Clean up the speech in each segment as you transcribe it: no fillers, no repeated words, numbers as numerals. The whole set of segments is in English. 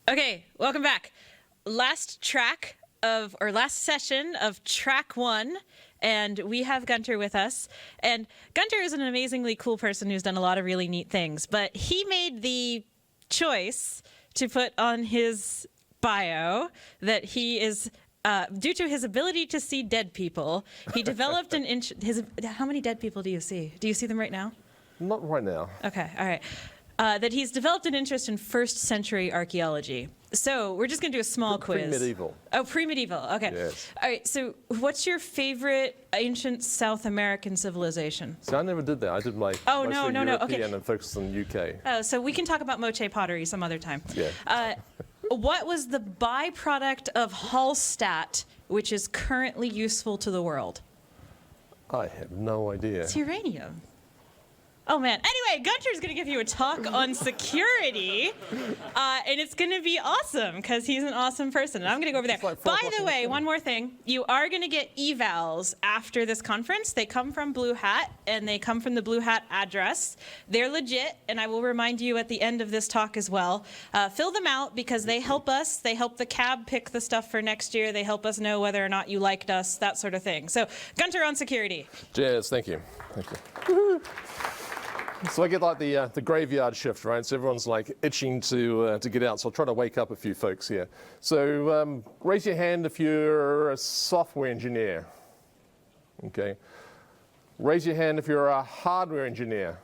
Okay, welcome back. Last session of track 1, and we have Gunter with us. And Gunter is an amazingly cool person who's done a lot of really neat things, but he made the choice to put on his bio that he is, due to his ability to see dead people, he developed how many dead people do you see? Do you see them right now? Not right now. Okay, all right. That he's developed an interest in first century archaeology. So we're just going to do a small quiz. Pre-medieval. Oh, pre-medieval. Okay. Yes. All right. So what's your favorite ancient South American civilization? So I never did that. I did my no. Okay. and focused on UK. Oh, so we can talk about Moche pottery some other time. Yeah. What was the byproduct of Hallstatt, which is currently useful to the world? I have no idea. It's uranium. Oh, man. Anyway, Gunter's going to give you a talk on security, and it's going to be awesome because he's an awesome person, and I'm going to go over there. By the way, one more thing. You are going to get evals after this conference. They come from BlueHat, and they come from the BlueHat address. They're legit, and I will remind you at the end of this talk as well. Fill them out because they help us. They help the cab pick the stuff for next year. They help us know whether or not you liked us, that sort of thing. So, Gunter on security. Cheers. Thank you. Thank you. So I get like the graveyard shift, right? So everyone's like itching to get out. So I'll try to wake up a few folks here. So raise your hand if you're a software engineer. Okay. Raise your hand if you're a hardware engineer.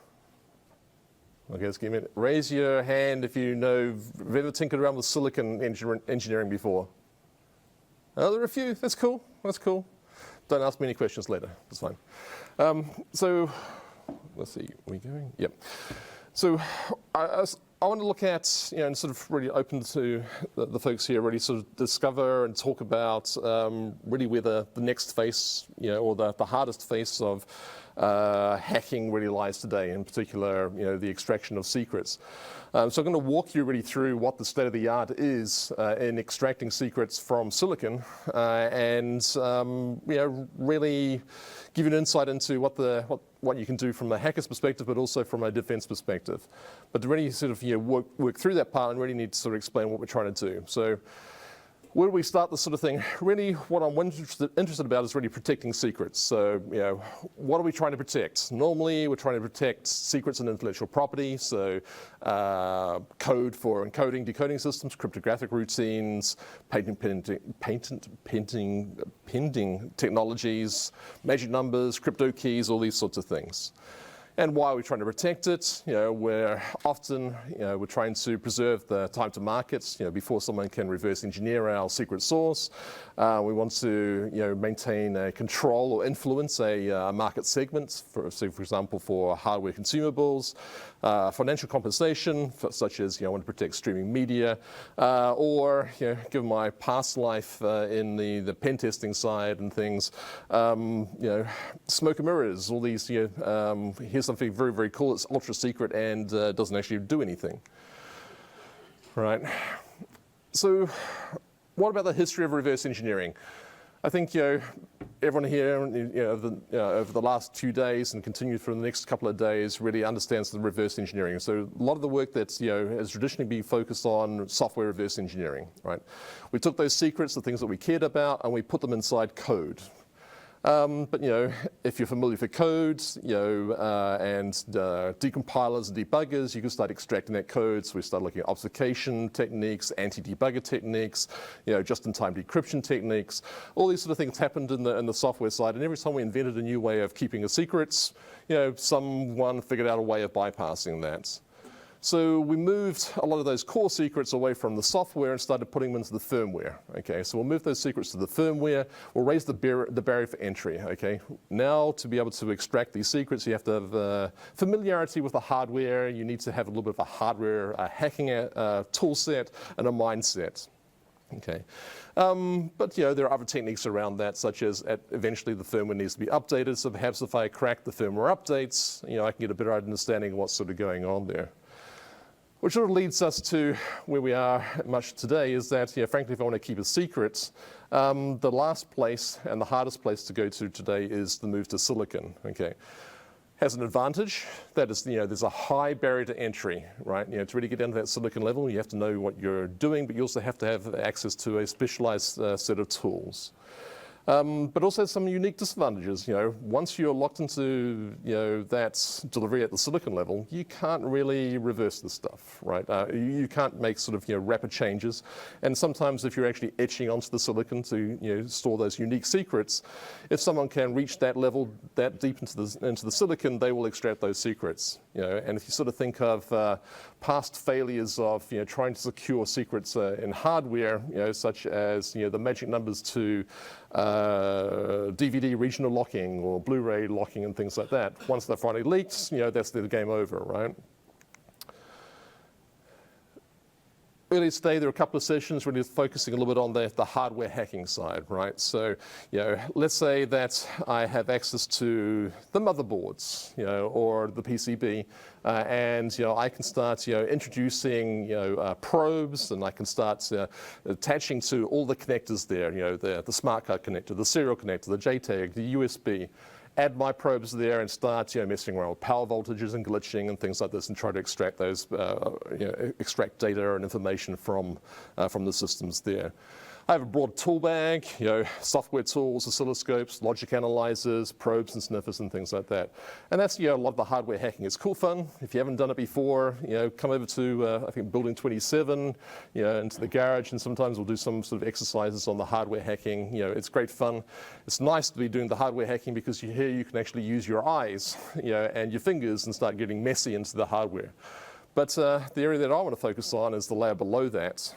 Okay, let's give me a minute. Raise your hand if you know, have ever tinkered around with silicon engineering before? Oh, there are a few. That's cool. That's cool. Don't ask me any questions later. That's fine. Let's see, are we going? Yep. So I want to look at, and sort of really open to the folks here, really sort of discover and talk about really where the next face, or the hardest face of hacking really lies today, in particular, the extraction of secrets. So I'm going to walk you really through what the state of the art is in extracting secrets from silicon, and really give you an insight into what you can do from a hacker's perspective, but also from a defense perspective. But to really sort of work through that part, and really need to sort of explain what we're trying to do. So where do we start this sort of thing? Really, what I'm interested about is really protecting secrets. So, what are we trying to protect? Normally, we're trying to protect secrets and intellectual property. So, code for encoding, decoding systems, cryptographic routines, patent pending technologies, magic numbers, crypto keys, all these sorts of things. And why are we trying to protect it? We're often, we're trying to preserve the time to market, before someone can reverse engineer our secret source. We want to, maintain control or influence a market segment, for example, for hardware consumables, financial compensation, such as, I want to protect streaming media, or, given my past life in the pen testing side and things, smoke and mirrors, all these, here's something very, very cool. It's ultra secret and doesn't actually do anything. Right. So what about the history of reverse engineering? I think everyone here over the last 2 days and continue for the next couple of days really understands the reverse engineering. So a lot of the work that's has traditionally been focused on software reverse engineering. Right. We took those secrets, the things that we cared about, and we put them inside code. But if you're familiar with code, and decompilers and debuggers, you can start extracting that code. So we start looking at obfuscation techniques, anti-debugger techniques, just-in-time decryption techniques. All these sort of things happened in the software side. And every time we invented a new way of keeping a secret, someone figured out a way of bypassing that. So we moved a lot of those core secrets away from the software and started putting them into the firmware. Okay, so we'll move those secrets to the firmware. We'll raise the barrier for entry. Okay, now to be able to extract these secrets, you have to have familiarity with the hardware. You need to have a little bit of a hardware hacking tool set and a mindset. Okay, but there are other techniques around that, such as eventually the firmware needs to be updated. So perhaps if I crack the firmware updates, I can get a better understanding of what's sort of going on there. Which sort of leads us to where we are much today is that, frankly, if I want to keep a secret, the last place and the hardest place to go to today is the move to silicon. Okay. has an advantage. That is, there's a high barrier to entry, right? To really get down to that silicon level, you have to know what you're doing, but you also have to have access to a specialized set of tools. But also some unique disadvantages. Once you're locked into that delivery at the silicon level, you can't really reverse this stuff, right? You can't make sort of rapid changes. And sometimes if you're actually etching onto the silicon to store those unique secrets, if someone can reach that level that deep into the silicon, they will extract those secrets. And if you sort of think of past failures of trying to secure secrets in hardware, such as the magic numbers to DVD regional locking or Blu-ray locking and things like that. Once they're finally leaked, that's the game over, right? Earlier today, there were a couple of sessions really focusing a little bit on the hardware hacking side, right? So, let's say that I have access to the motherboards, or the PCB, and I can start, introducing, probes, and I can start attaching to all the connectors there, the smart card connector, the serial connector, the JTAG, the USB. Add my probes there and start messing around with power voltages and glitching and things like this, and try to extract those, extract data and information from the systems there. I have a broad tool bag, software tools, oscilloscopes, logic analyzers, probes and sniffers and things like that. And that's a lot of the hardware hacking. It's cool fun. If you haven't done it before, come over to I think Building 27, into the garage, and sometimes we'll do some sort of exercises on the hardware hacking. It's great fun. It's nice to be doing the hardware hacking because here you can actually use your eyes, and your fingers and start getting messy into the hardware. But the area that I want to focus on is the layer below that.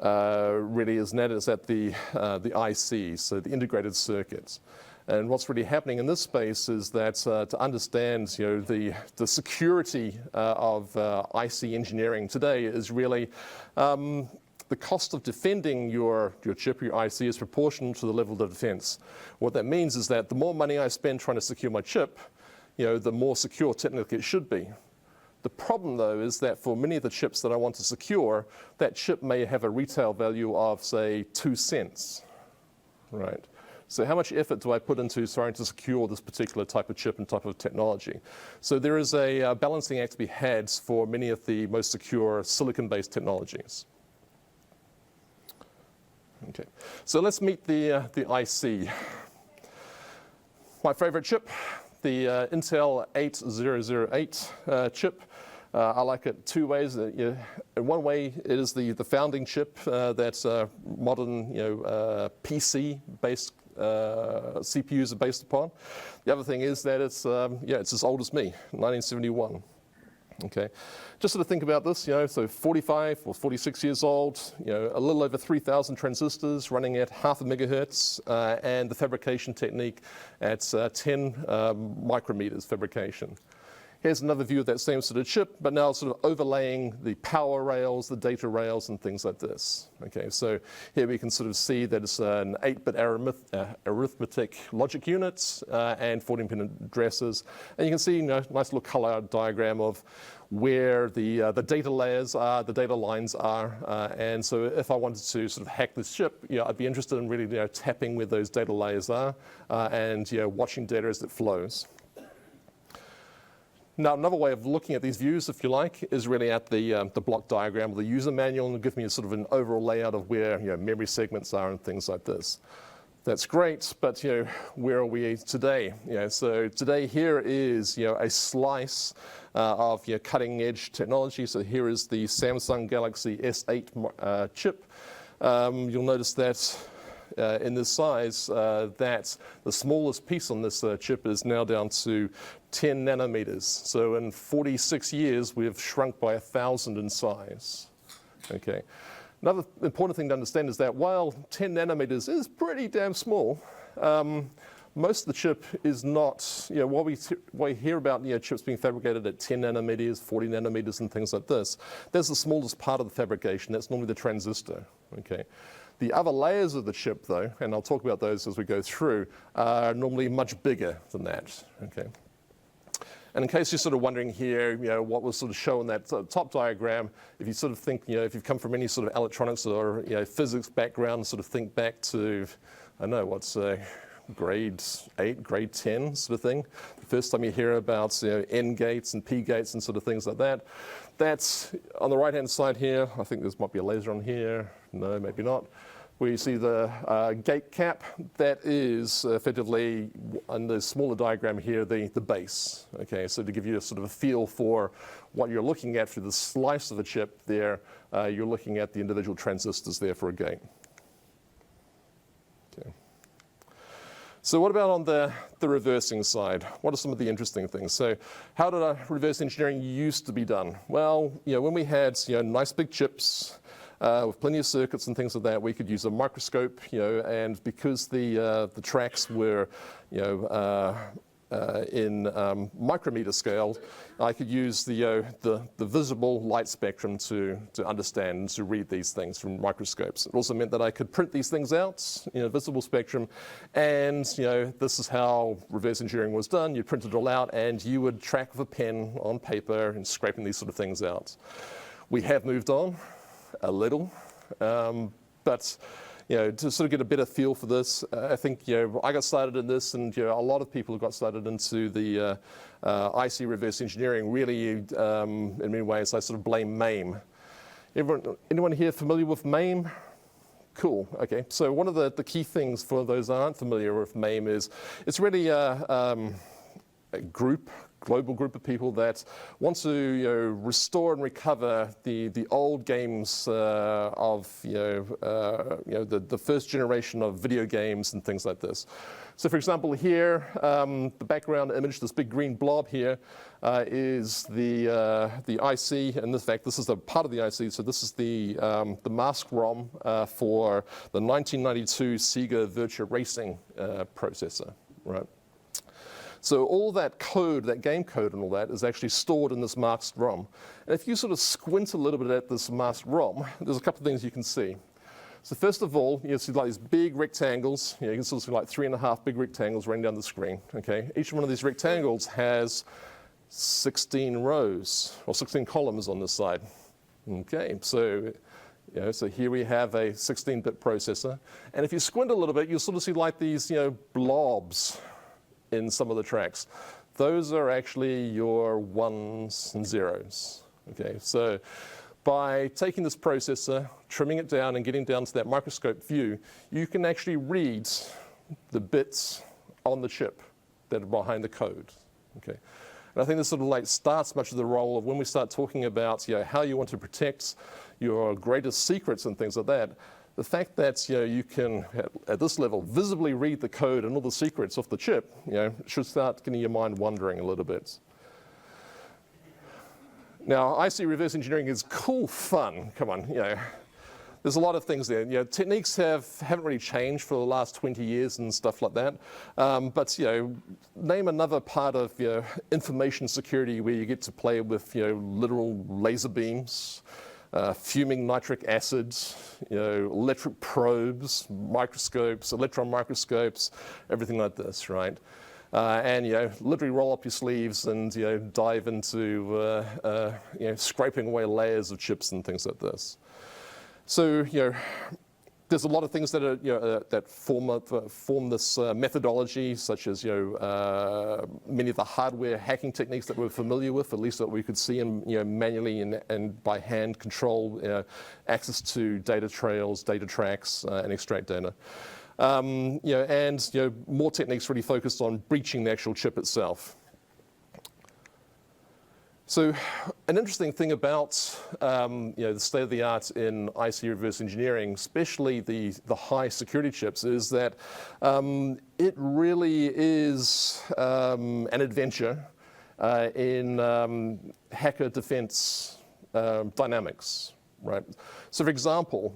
Really is at the ICs, so the integrated circuits. And what's really happening in this space is that to understand the security of IC engineering today is really the cost of defending your chip, your IC, is proportional to the level of defense. What that means is that the more money I spend trying to secure my chip, the more secure technically it should be. The problem, though, is that for many of the chips that I want to secure, that chip may have a retail value of, say, 2 cents, right? So how much effort do I put into trying to secure this particular type of chip and type of technology? So there is a balancing act to be had for many of the most secure silicon-based technologies. Okay, so let's meet the IC. My favorite chip, the Intel 8008 chip. I like it two ways. In one way, it is the founding chip that's modern PC-based CPUs are based upon. The other thing is that it's as old as me, 1971. Okay, just sort of think about this, so 45 or 46 years old, a little over 3,000 transistors running at 0.5 megahertz, and the fabrication technique at 10 micrometers fabrication. Here's another view of that same sort of chip, but now sort of overlaying the power rails, the data rails, and things like this. Okay, so here we can sort of see that it's an 8-bit arithmetic logic unit and 14-pin addresses. And you can see, nice little color diagram of where the data layers are, the data lines are. And so if I wanted to sort of hack this chip, I'd be interested in really tapping where those data layers are and watching data as it flows. Now, another way of looking at these views, if you like, is really at the block diagram or the user manual, and give me a sort of an overall layout of where memory segments are and things like this. That's great, but where are we today? So today here is a slice of cutting edge technology. So here is the Samsung Galaxy S8 chip. You'll notice that in this size, that the smallest piece on this chip is now down to 10 nanometers. So in 46 years, we've shrunk by 1,000 in size. Okay. Another important thing to understand is that while 10 nanometers is pretty damn small, most of the chip is not, while we hear about chips being fabricated at 10 nanometers, 40 nanometers and things like this, there's the smallest part of the fabrication. That's normally the transistor. Okay. The other layers of the chip, though, and I'll talk about those as we go through, are normally much bigger than that. Okay. And in case you're sort of wondering here, what was sort of shown in that top diagram, if you sort of think, if you've come from any sort of electronics or physics background, sort of think back to, I don't know, what's grade 8, grade 10 sort of thing. The first time you hear about N gates and P gates and sort of things like that. That's on the right-hand side here. I think there might be a laser on here. No, maybe not. Where you see the gate cap, that is effectively, on the smaller diagram here, the base. Okay, so to give you a sort of a feel for what you're looking at through the slice of the chip there, you're looking at the individual transistors there for a gate. Okay. So what about on the reversing side? What are some of the interesting things? So how did reverse engineering used to be done? Well, when we had nice big chips, with plenty of circuits and things like that, we could use a microscope, and because the tracks were, in micrometer scale, I could use the visible light spectrum to understand and to read these things from microscopes. It also meant that I could print these things out in a visible spectrum, and this is how reverse engineering was done. You print it all out, and you would track with a pen on paper and scraping these sort of things out. We have moved on a little, but to sort of get a better feel for this, I think I got started in this, and a lot of people got started into the IC reverse engineering. Really, in many ways, I sort of blame MAME. Anyone here familiar with MAME? Cool. Okay. So one of the key things for those who aren't familiar with MAME is it's really a global group of people that want to restore and recover the old games of the first generation of video games and things like this. So for example here, the background image, this big green blob here, is the IC, and in fact this is a part of the IC. So this is the mask ROM for the 1992 Sega Virtua Racing processor, right? So all that code, that game code and all that, is actually stored in this masked ROM. And if you sort of squint a little bit at this masked ROM, there's a couple of things you can see. So first of all, you see like these big rectangles. You can sort of see like 3.5 big rectangles running down the screen. Okay, each one of these rectangles has 16 rows or 16 columns on this side. Okay, so so here we have a 16-bit processor, and if you squint a little bit, you'll sort of see like these blobs in some of the tracks. Those are actually your ones and zeros. Okay, so by taking this processor, trimming it down and getting down to that microscope view, you can actually read the bits on the chip that are behind the code. Okay, and I think this sort of like starts much of the role of when we start talking about how you want to protect your greatest secrets and things like that. The fact that you can, at this level, visibly read the code and all the secrets off the chip, should start getting your mind wandering a little bit. Now, IC reverse engineering is cool fun. Come on, there's a lot of things there. Techniques haven't really changed for the last 20 years and stuff like that. But name another part of information security where you get to play with literal laser beams. Fuming nitric acids, electric probes, microscopes, electron microscopes, everything like this, right? And literally roll up your sleeves and dive into scraping away layers of chips and things like this. So there's a lot of things that are that form this methodology, such as many of the hardware hacking techniques that we're familiar with, at least that we could see in manually and by hand control access to data trails, data tracks, and extract data. And more techniques really focused on breaching the actual chip itself. So an interesting thing about the state of the art in IC reverse engineering, especially the high security chips, is that it really is an adventure in hacker defense dynamics. Right. So, for example,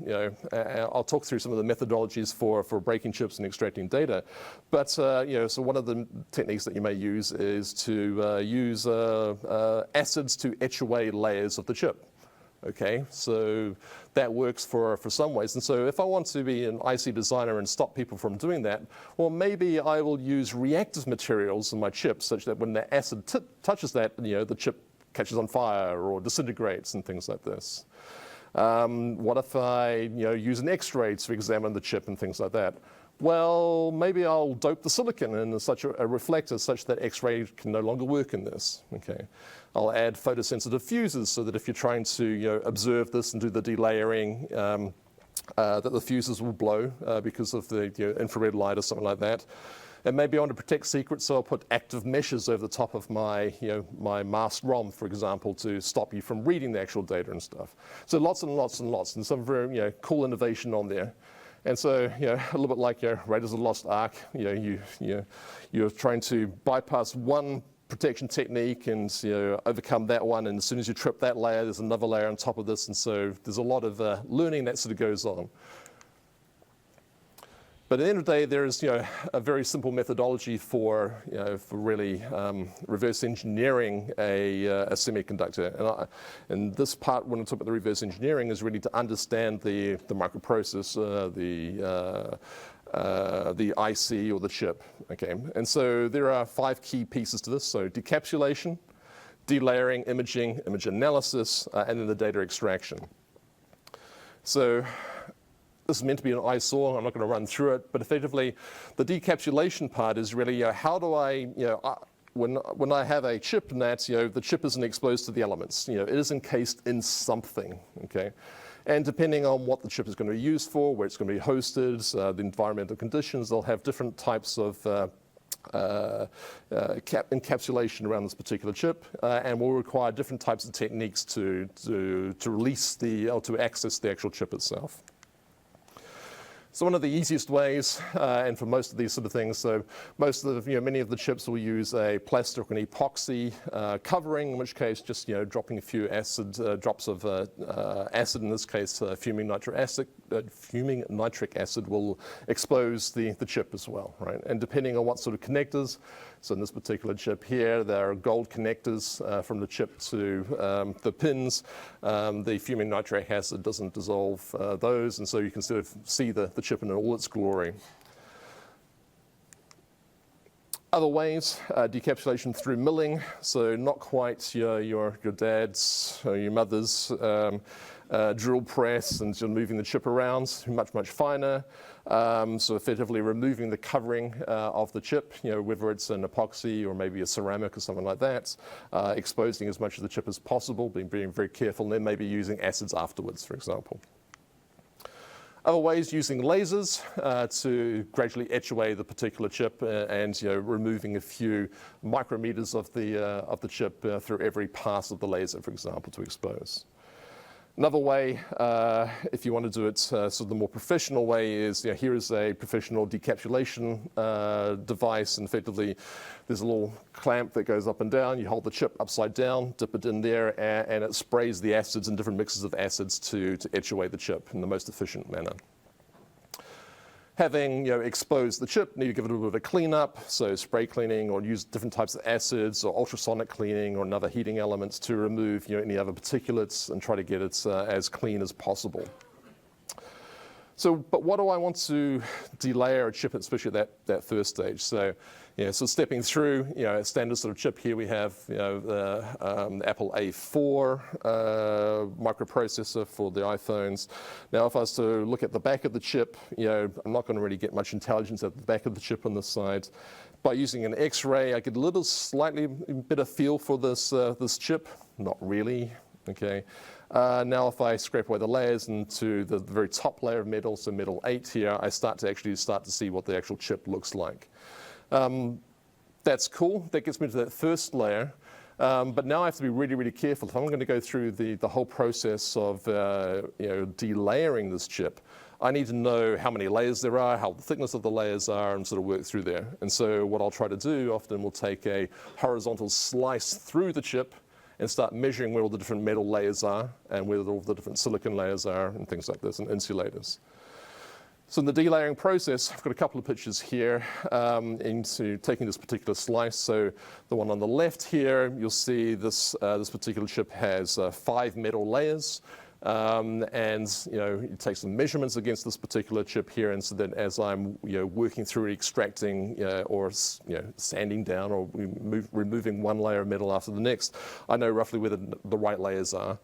I'll talk through some of the methodologies for breaking chips and extracting data. But so one of the techniques that you may use is to use acids to etch away layers of the chip. Okay, so that works for some ways. And so if I want to be an IC designer and stop people from doing that, well, maybe I will use reactive materials in my chip such that when the acid touches that, the chip catches on fire or disintegrates and things like this. What if I use an X-ray to examine the chip and things like that? Well, maybe I'll dope the silicon in such a reflector such that X-ray can no longer work in this. Okay, I'll add photosensitive fuses so that if you're trying to observe this and do the delayering, that the fuses will blow because of the infrared light or something like that. And maybe I want to protect secrets, so I'll put active meshes over the top of my, my masked ROM, for example, to stop you from reading the actual data and stuff. So lots and lots and lots, and some very cool innovation on there. And so, a little bit like Raiders of the Lost Ark, you're trying to bypass one protection technique and overcome that one, and as soon as you trip that layer, there's another layer on top of this, and so there's a lot of learning that sort of goes on. But at the end of the day, there is a very simple methodology for really reverse engineering a semiconductor. And this part, when I talk about the reverse engineering, is really to understand the microprocessor, the IC or the chip. Okay, and so there are 5 key pieces to this. So decapsulation, delayering, imaging, image analysis, and then the data extraction. So this is meant to be an eyesore. I'm not going to run through it, but effectively, the decapsulation part is really how do I, when I have a chip and that the chip isn't exposed to the elements, it is encased in something, okay, and depending on what the chip is going to be used for, where it's going to be hosted, the environmental conditions, they'll have different types of encapsulation around this particular chip, and will require different types of techniques to release or to access the actual chip itself. So one of the easiest ways, and for most of these sort of things, so most of many of the chips will use a plastic or an epoxy covering, in which case just dropping a few drops of acid, in this case fuming nitric acid, will expose the chip as well, right? And depending on what sort of connectors, so in this particular chip here, there are gold connectors from the chip to the pins. The fuming nitric acid doesn't dissolve those, and so you can sort of see the chip in all its glory. Other ways, decapsulation through milling, so not quite your dad's or your mother's drill press and just moving the chip around, much finer. So effectively removing the covering of the chip, whether it's an epoxy or maybe a ceramic or something like that, exposing as much of the chip as possible, being very careful, and then maybe using acids afterwards, for example. Other ways, using lasers to gradually etch away the particular chip and removing a few micrometers of the chip through every pass of the laser, for example, to expose. Another way, if you want to do it sort of the more professional way, is here is a professional decapsulation device, and effectively there's a little clamp that goes up and down. You hold the chip upside down, dip it in there, and it sprays the acids and different mixes of acids to etch away the chip in the most efficient manner. Having exposed the chip, need to give it a little bit of a cleanup, so spray cleaning or use different types of acids or ultrasonic cleaning or another heating elements to remove any other particulates and try to get it as clean as possible. So, but what do I want to delayer a chip, especially at that first stage? So, so stepping through, a standard sort of chip here, we have the Apple A4 microprocessor for the iPhones. Now, if I was to look at the back of the chip, I'm not going to really get much intelligence at the back of the chip on this side. By using an X-ray, I get a slightly better feel for this chip. Not really. Okay. Now if I scrape away the layers into the very top layer of metal, so metal 8 here, I start to see what the actual chip looks like. That's cool. That gets me to that first layer. But now I have to be really careful. If I'm going to go through the whole process of delayering this chip, I need to know how many layers there are, how the thickness of the layers are, and sort of work through there. And so what I'll try to do often will take a horizontal slice through the chip and start measuring where all the different metal layers are and where all the different silicon layers are and things like this, and insulators. So in the delayering process, I've got a couple of pictures here into taking this particular slice. So the one on the left here, you'll see this particular chip has 5 metal layers. And you take some measurements against this particular chip here, and so then as I'm working through extracting or sanding down or removing one layer of metal after the next, I know roughly where the right layers are.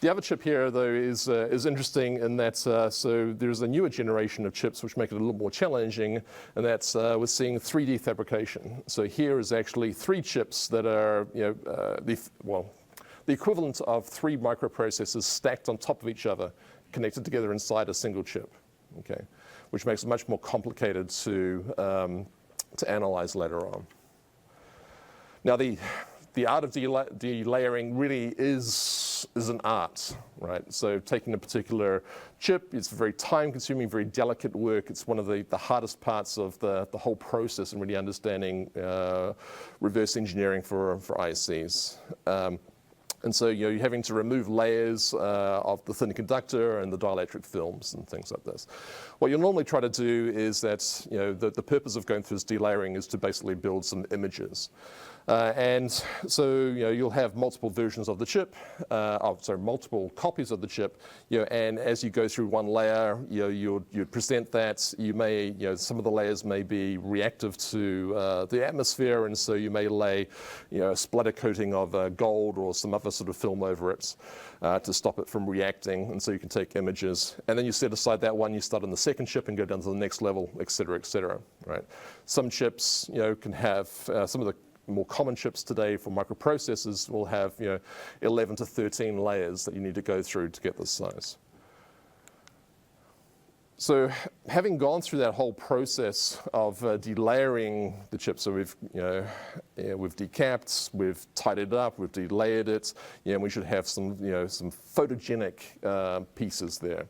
The other chip here, though, is interesting in that so there's a newer generation of chips which make it a little more challenging, and that's we're seeing 3D fabrication. So here is actually 3 chips that are the equivalent of 3 microprocessors stacked on top of each other, connected together inside a single chip. Okay, which makes it much more complicated to analyze later on. Now the art of delayering really is an art, right? So taking a particular chip, it's very time-consuming, very delicate work. It's one of the hardest parts of the whole process in really understanding reverse engineering for ICs. And so you're having to remove layers of the semiconductor and the dielectric films and things like this. What you'll normally try to do is that the purpose of going through this delayering is to basically build some images. And so you'll have multiple versions of the chip, multiple copies of the chip, and as you go through one layer, you'd present that. You may, some of the layers may be reactive to the atmosphere, and so you may lay, a splatter coating of gold or some other sort of film over it to stop it from reacting, and so you can take images. And then you set aside that one, you start on the second chip and go down to the next level, et cetera, right? Some chips, can have some of the more common chips today for microprocessors will have 11 to 13 layers that you need to go through to get this size. So having gone through that whole process of delayering the chip, so we've decapped, we've tied it up, we've delayered it, and we should have some some photogenic pieces there.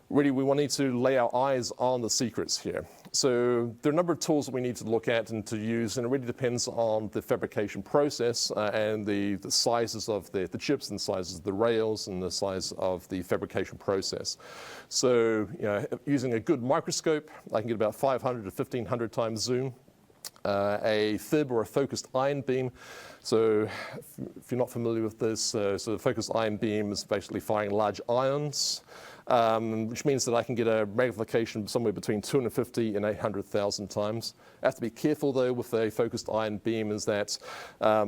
Really, we need to lay our eyes on the secrets here. So there are a number of tools that we need to look at and to use, and it really depends on the fabrication process and the sizes of the chips and the sizes of the rails and the size of the fabrication process. So using a good microscope, I can get about 500 to 1500 times zoom. A fib or a focused ion beam. So if you're not familiar with this, so the focused ion beam is basically firing large ions, which means that I can get a magnification somewhere between 250 and 800,000 times. I have to be careful though with a focused ion beam is that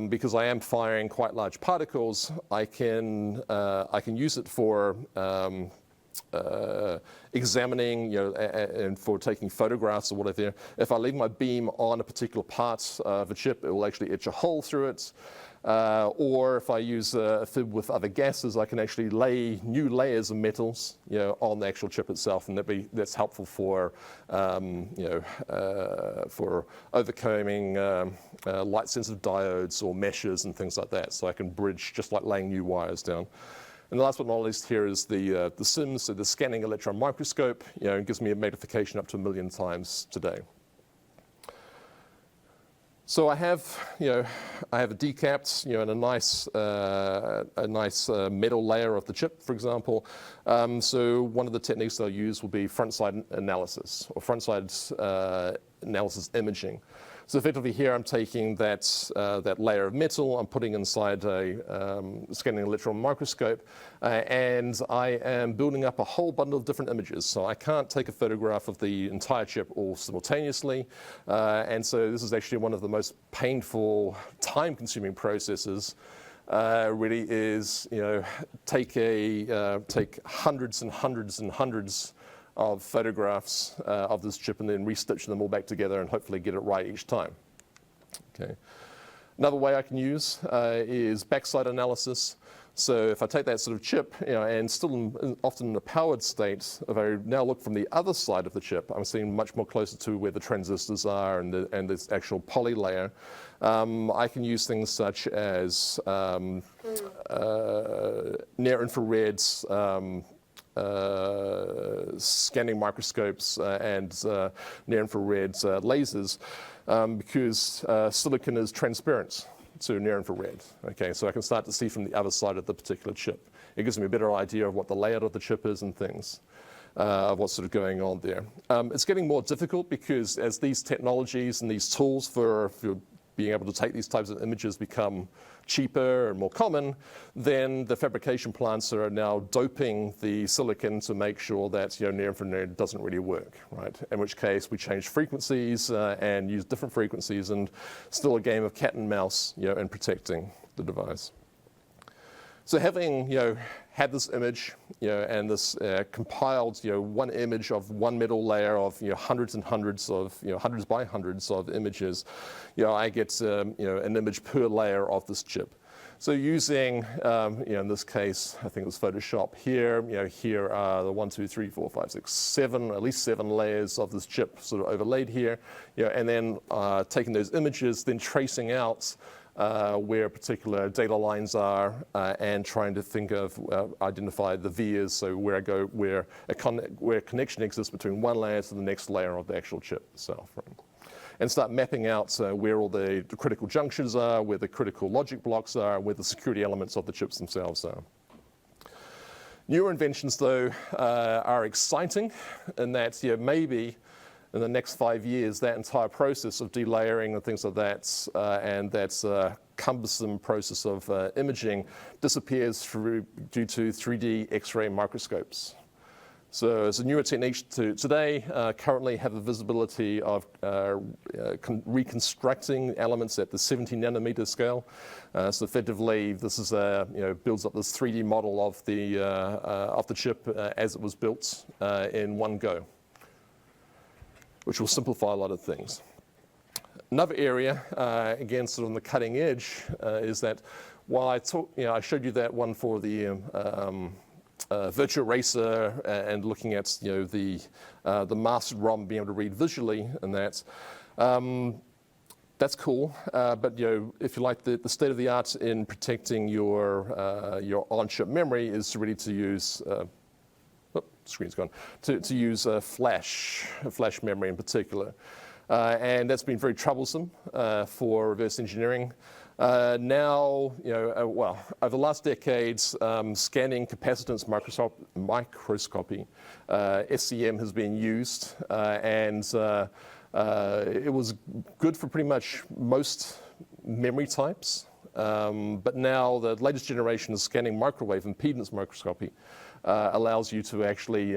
because I am firing quite large particles, I can use it for examining, and for taking photographs or whatever. If I leave my beam on a particular part of a chip, it will actually etch a hole through it. Or if I use a fib with other gases, I can actually lay new layers of metals, on the actual chip itself, and that's helpful for, for overcoming light-sensitive diodes or meshes and things like that. So I can bridge just like laying new wires down. And the last but not least here is the SIMS, so the scanning electron microscope. It gives me a magnification up to 1 million times today. So I have a decapped, and a nice metal layer of the chip, for example. So one of the techniques I'll use will be frontside analysis or frontside analysis imaging. So effectively here I'm taking that layer of metal, I'm putting inside a scanning electron microscope, and I am building up a whole bundle of different images. So I can't take a photograph of the entire chip all simultaneously, and so this is actually one of the most painful, time-consuming processes. Really is, take hundreds and hundreds and hundreds of photographs of this chip and then restitch them all back together and hopefully get it right each time. Okay. Another way I can use is backside analysis. So if I take that sort of chip, and still often in a powered state, if I now look from the other side of the chip, I'm seeing much more closer to where the transistors are and this actual poly layer. I can use things such as near-infrared scanning microscopes and near-infrared lasers because silicon is transparent to near-infrared. Okay, so I can start to see from the other side of the particular chip. It gives me a better idea of what the layout of the chip is and things, of what's sort of going on there. It's getting more difficult because as these technologies and these tools for being able to take these types of images become cheaper and more common, then the fabrication plants are now doping the silicon to make sure that near-infrared doesn't really work, right? In which case we change frequencies and use different frequencies, and still a game of cat and mouse, in protecting the device. So having had this image, and this compiled, one image of one metal layer of hundreds and hundreds of hundreds by hundreds of images, I get an image per layer of this chip. So using, in this case, I think it was Photoshop here, here are the 1, 2, 3, 4, 5, 6, 7, at least 7 layers of this chip sort of overlaid here, and then taking those images, then tracing out where particular data lines are, and trying to think of, identify the vias, so where I go, where a connection exists between one layer to the next layer of the actual chip itself. Right? And start mapping out where all the critical junctions are, where the critical logic blocks are, where the security elements of the chips themselves are. Newer inventions, though, are exciting in that maybe in the next 5 years, that entire process of delayering and things like that, and that cumbersome process of imaging disappears due to 3D X-ray microscopes. So it's a newer technique to today, currently have a visibility of reconstructing elements at the 17 nanometer scale. So effectively, this is builds up this 3D model of the chip as it was built in one go, which will simplify a lot of things. Another area, again, sort of on the cutting edge, is that while I showed you that one for the virtual eraser and looking at the mastered ROM being able to read visually, and that's cool. But if you like, the state of the art in protecting your on-chip memory is really to use. Screen's gone. To use flash memory in particular, and that's been very troublesome for reverse engineering. Now, well, over the last decades, scanning capacitance microscopy, SCM has been used, and it was good for pretty much most memory types. But now the latest generation of scanning microwave impedance microscopy allows you to actually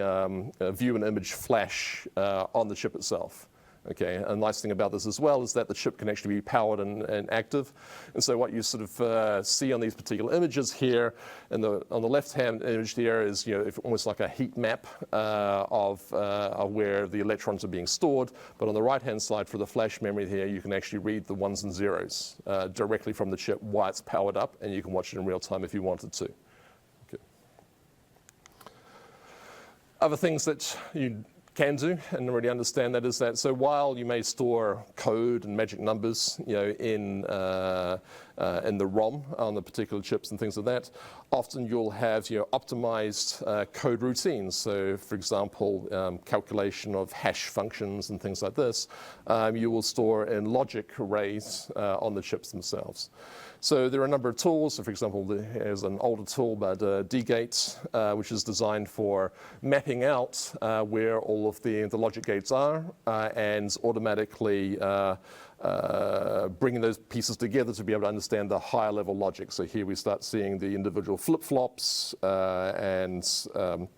view an image flash on the chip itself. Okay, and the nice thing about this as well is that the chip can actually be powered and active. And so what you sort of see on these particular images here, and on the left-hand image there is almost like a heat map of where the electrons are being stored. But on the right-hand side for the flash memory here, you can actually read the ones and zeros directly from the chip while it's powered up, and you can watch it in real time if you wanted to. Okay. Other things that you can do and already understand that is that, so while you may store code and magic numbers in the ROM on the particular chips and things like that, often you'll have optimized code routines. So for example, calculation of hash functions and things like this, you will store in logic arrays on the chips themselves. So there are a number of tools. So for example, there's an older tool, but Dgate, which is designed for mapping out where all of the logic gates are and automatically bringing those pieces together to be able to understand the higher level logic. So here we start seeing the individual flip-flops and the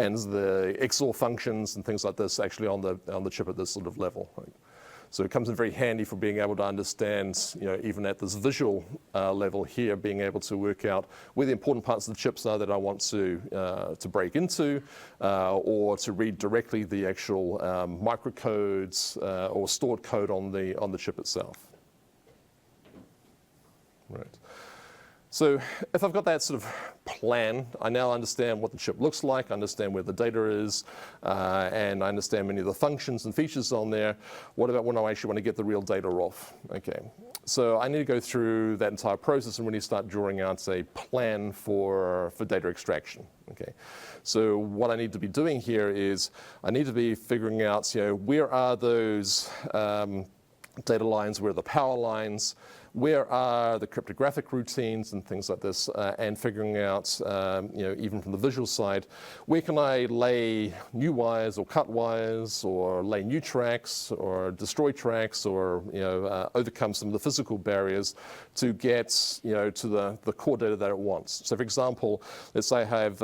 XOR functions and things like this actually on the chip at this sort of level. Right? So it comes in very handy for being able to understand, even at this visual level here, being able to work out where the important parts of the chips are that I want to break into, or to read directly the actual microcodes or stored code on the chip itself. Right. So if I've got that sort of plan, I now understand what the chip looks like, I understand where the data is, and I understand many of the functions and features on there. What about when I actually want to get the real data off? Okay, so I need to go through that entire process and really start drawing out a plan for data extraction. Okay, so what I need to be doing here is I need to be figuring out, where are those data lines, where are the power lines, where are the cryptographic routines and things like this, and figuring out, even from the visual side, where can I lay new wires or cut wires or lay new tracks or destroy tracks or overcome some of the physical barriers to get to the core data that it wants. So for example, let's say I have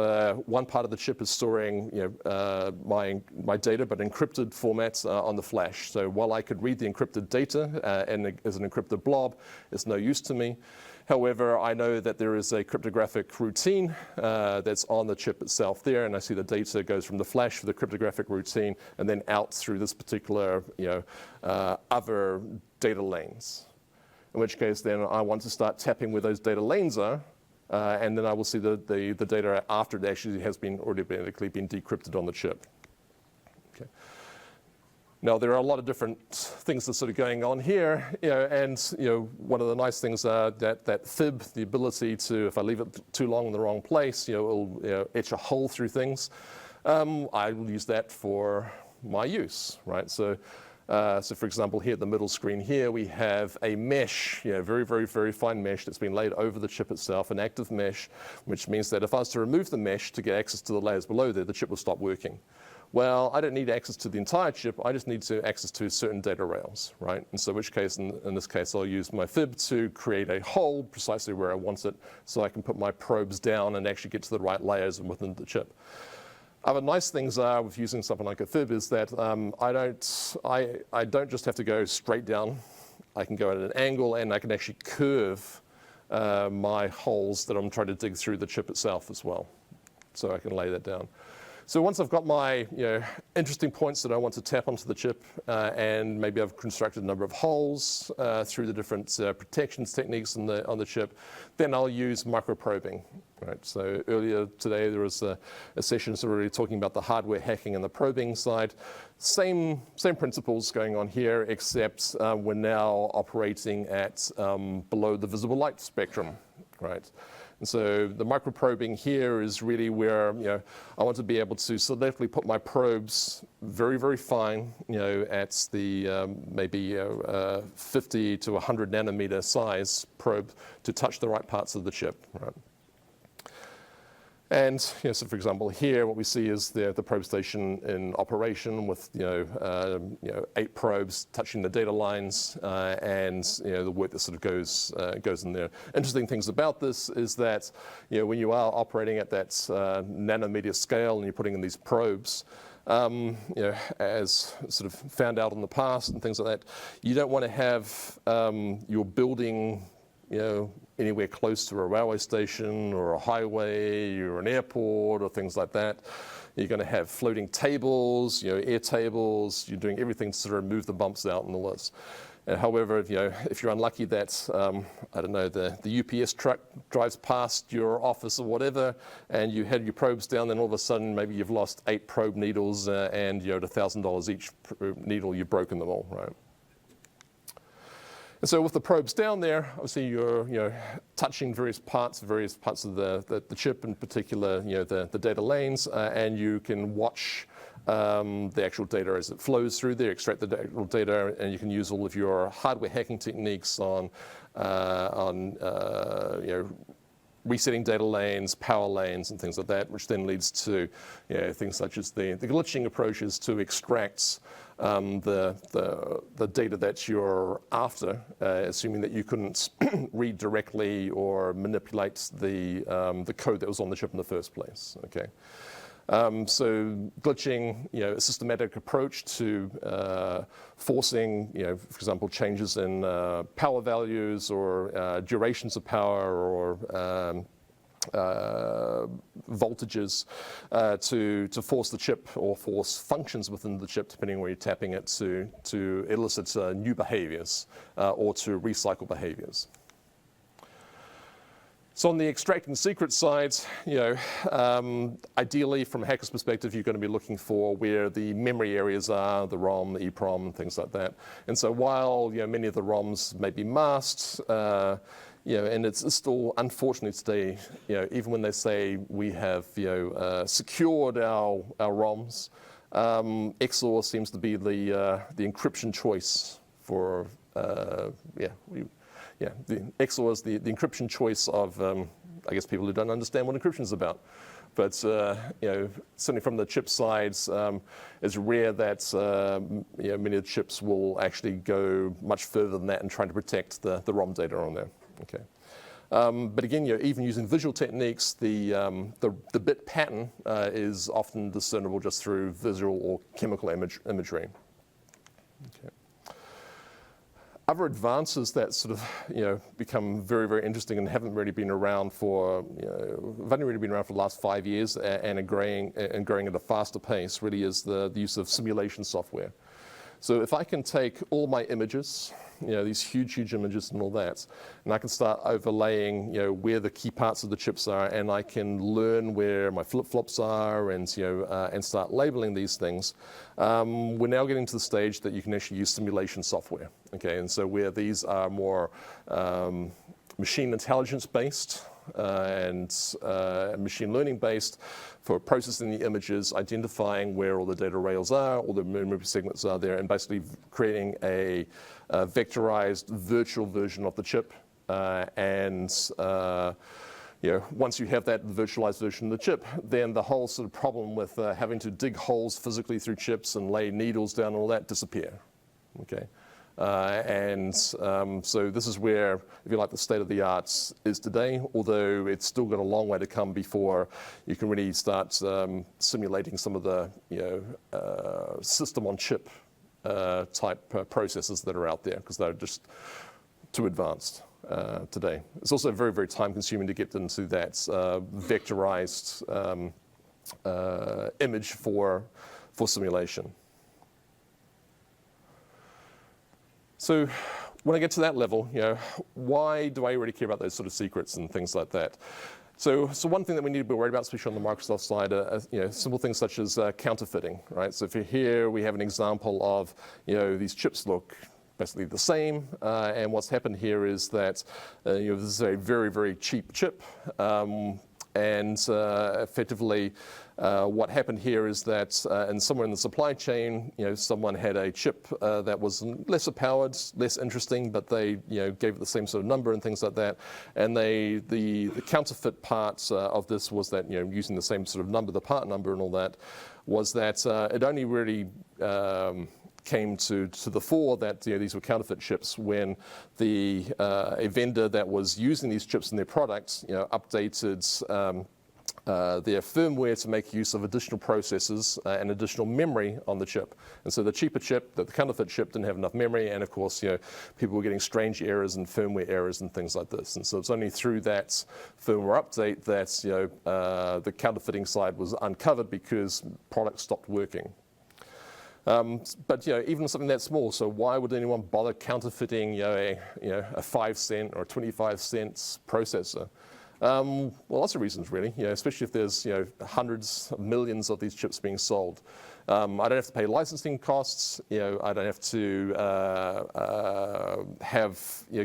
one part of the chip is storing my data but encrypted formats on the flash. So while I could read the encrypted data and as an encrypted blob, it's no use to me. However, I know that there is a cryptographic routine that's on the chip itself there, and I see the data goes from the flash to the cryptographic routine and then out through this particular other data lanes. In which case then I want to start tapping where those data lanes are, and then I will see the data after it actually has been automatically been decrypted on the chip. Okay. Now there are a lot of different things that's sort of going on here, and one of the nice things that fib, the ability to, if I leave it too long in the wrong place, it'll etch a hole through things. I will use that for my use, right? So for example, here at the middle screen here, we have a mesh, very, very, very fine mesh that's been laid over the chip itself, an active mesh, which means that if I was to remove the mesh to get access to the layers below there, the chip will stop working. Well, I don't need access to the entire chip, I just need access to certain data rails, right? And so in which case, in this case, I'll use my fib to create a hole precisely where I want it, so I can put my probes down and actually get to the right layers within the chip. Other nice things are with using something like a fib is that I don't just have to go straight down. I can go at an angle and I can actually curve my holes that I'm trying to dig through the chip itself as well. So I can lay that down. So once I've got my interesting points that I want to tap onto the chip, and maybe I've constructed a number of holes through the different protections techniques on the chip, then I'll use microprobing. Right. So earlier today there was a session sort of really talking about the hardware hacking and the probing side. Same principles going on here, except we're now operating at below the visible light spectrum. Right. And so the microprobing here is really where I want to be able to selectively put my probes very, very fine, at the maybe 50 to 100 nanometer size probe to touch the right parts of the chip. Right. And so for example, here what we see is the probe station in operation with 8 probes touching the data lines, and the work that sort of goes in there. Interesting things about this is that when you are operating at that nanometer scale and you're putting in these probes, as sort of found out in the past and things like that, you don't want to have your building anywhere close to a railway station or a highway or an airport or things like that. You're going to have floating tables, air tables. You're doing everything to sort of remove the bumps out and all this. However, if you're unlucky that, I don't know, the UPS truck drives past your office or whatever, and you had your probes down, then all of a sudden maybe you've lost 8 probe needles, and at $1,000 each needle, you've broken them all, right? And so with the probes down there, obviously you're touching various parts of the chip, in particular, the data lanes, and you can watch the actual data as it flows through there, extract the actual data, and you can use all of your hardware hacking techniques on resetting data lanes, power lanes, and things like that, which then leads to things such as the glitching approaches to extract the data that you're after, assuming that you couldn't read directly or manipulate the code that was on the chip in the first place. Okay. So glitching, a systematic approach to forcing, for example, changes in power values or durations of power or voltages to force the chip or force functions within the chip, depending on where you're tapping it, to elicit new behaviors or to recycle behaviors. So on the extracting secret side, ideally from a hacker's perspective, you're going to be looking for where the memory areas are, the ROM, the EEPROM, and things like that. And so while many of the ROMs may be masked, and it's still, unfortunately today, even when they say we have secured our ROMs, XOR seems to be the encryption choice for the XOR is the encryption choice of, I guess, people who don't understand what encryption is about. But certainly from the chip sides, it's rare that many of the chips will actually go much further than that in trying to protect the ROM data on there. Okay. But again, even using visual techniques, the bit pattern is often discernible just through visual or chemical imagery. Okay. Other advances that sort of, become very, very interesting and haven't really been around for, have only really been around for the last 5 years and are growing at a faster pace, really is the use of simulation software. So if I can take all my images, these huge, huge images and all that, and I can start overlaying, where the key parts of the chips are, and I can learn where my flip-flops are, and start labeling these things. We're now getting to the stage that you can actually use simulation software. Okay, and so where these are more machine intelligence based and machine learning based for processing the images, identifying where all the data rails are, all the memory segments are there, and basically creating a vectorized virtual version of the chip. Once you have that virtualized version of the chip, then the whole sort of problem with having to dig holes physically through chips and lay needles down and all that disappear. Okay. So this is where, if you like, the state of the art is today, although it's still got a long way to come before you can really start simulating some of the system on chip type processes that are out there, because they're just too advanced today. It's also very, very time consuming to get into that vectorized image for simulation. So when I get to that level, why do I really care about those sort of secrets and things like that? So one thing that we need to be worried about, especially on the Microsoft side, are simple things such as counterfeiting, right? So if you're here, we have an example of, these chips look basically the same, and what's happened here is that this is a very, very cheap chip, and effectively, what happened here is that and somewhere in the supply chain, someone had a chip that was lesser powered, less interesting, but they gave it the same sort of number and things like that. And the counterfeit part of this was that using the same sort of number, the part number and all that, was that it only really came to the fore that these were counterfeit chips when a vendor that was using these chips in their products updated their firmware to make use of additional processors and additional memory on the chip. And so the cheaper chip, the counterfeit chip, didn't have enough memory, and of course, people were getting strange errors and firmware errors and things like this. And so it's only through that firmware update that the counterfeiting side was uncovered because products stopped working. But even something that small, so why would anyone bother counterfeiting a 5 cent or 25 cents processor? Well, lots of reasons really, especially if there's hundreds of millions of these chips being sold. I don't have to pay licensing costs. I don't have to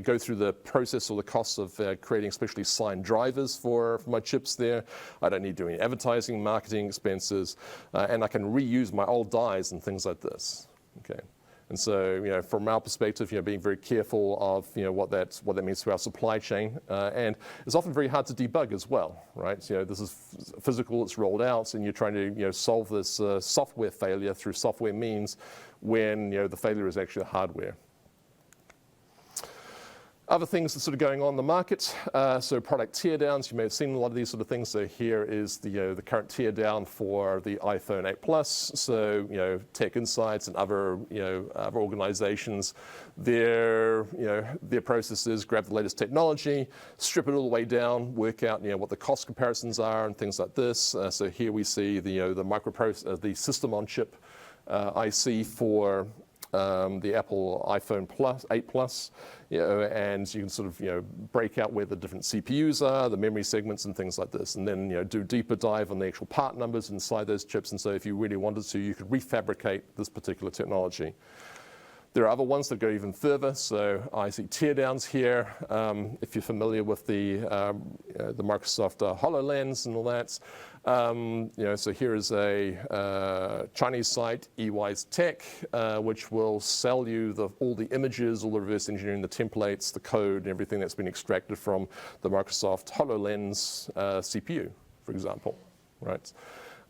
go through the process or the costs of creating specially signed drivers for my chips there. I don't need to do any advertising, marketing expenses, and I can reuse my old dies and things like this. Okay. And so, from our perspective, being very careful of, what that means to our supply chain, and it's often very hard to debug as well, right? This is physical, it's rolled out, and you're trying to, solve this software failure through software means when, the failure is actually hardware. Other things that's sort of going on in the market, so product teardowns, you may have seen a lot of these sort of things. So here is the current teardown for the iPhone 8 Plus. So, Tech Insights and other, other organizations, their process is grab the latest technology, strip it all the way down, work out, what the cost comparisons are and things like this. So here we see the system on chip IC for the Apple iPhone 8 Plus, and you can sort of, break out where the different CPUs are, the memory segments and things like this, and then, do deeper dive on the actual part numbers inside those chips. And so if you really wanted to, you could refabricate this particular technology. There are other ones that go even further. So I see teardowns here. If you're familiar with the Microsoft HoloLens and all that, so here is a Chinese site, eWise Tech, which will sell you all the images, all the reverse engineering, the templates, the code, and everything that's been extracted from the Microsoft HoloLens CPU, for example, right?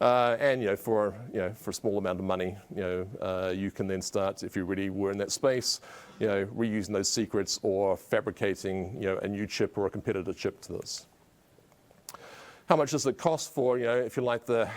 And for a small amount of money, you can then start, if you really were in that space, reusing those secrets or fabricating a new chip or a competitor chip to this. How much does it cost for if you like the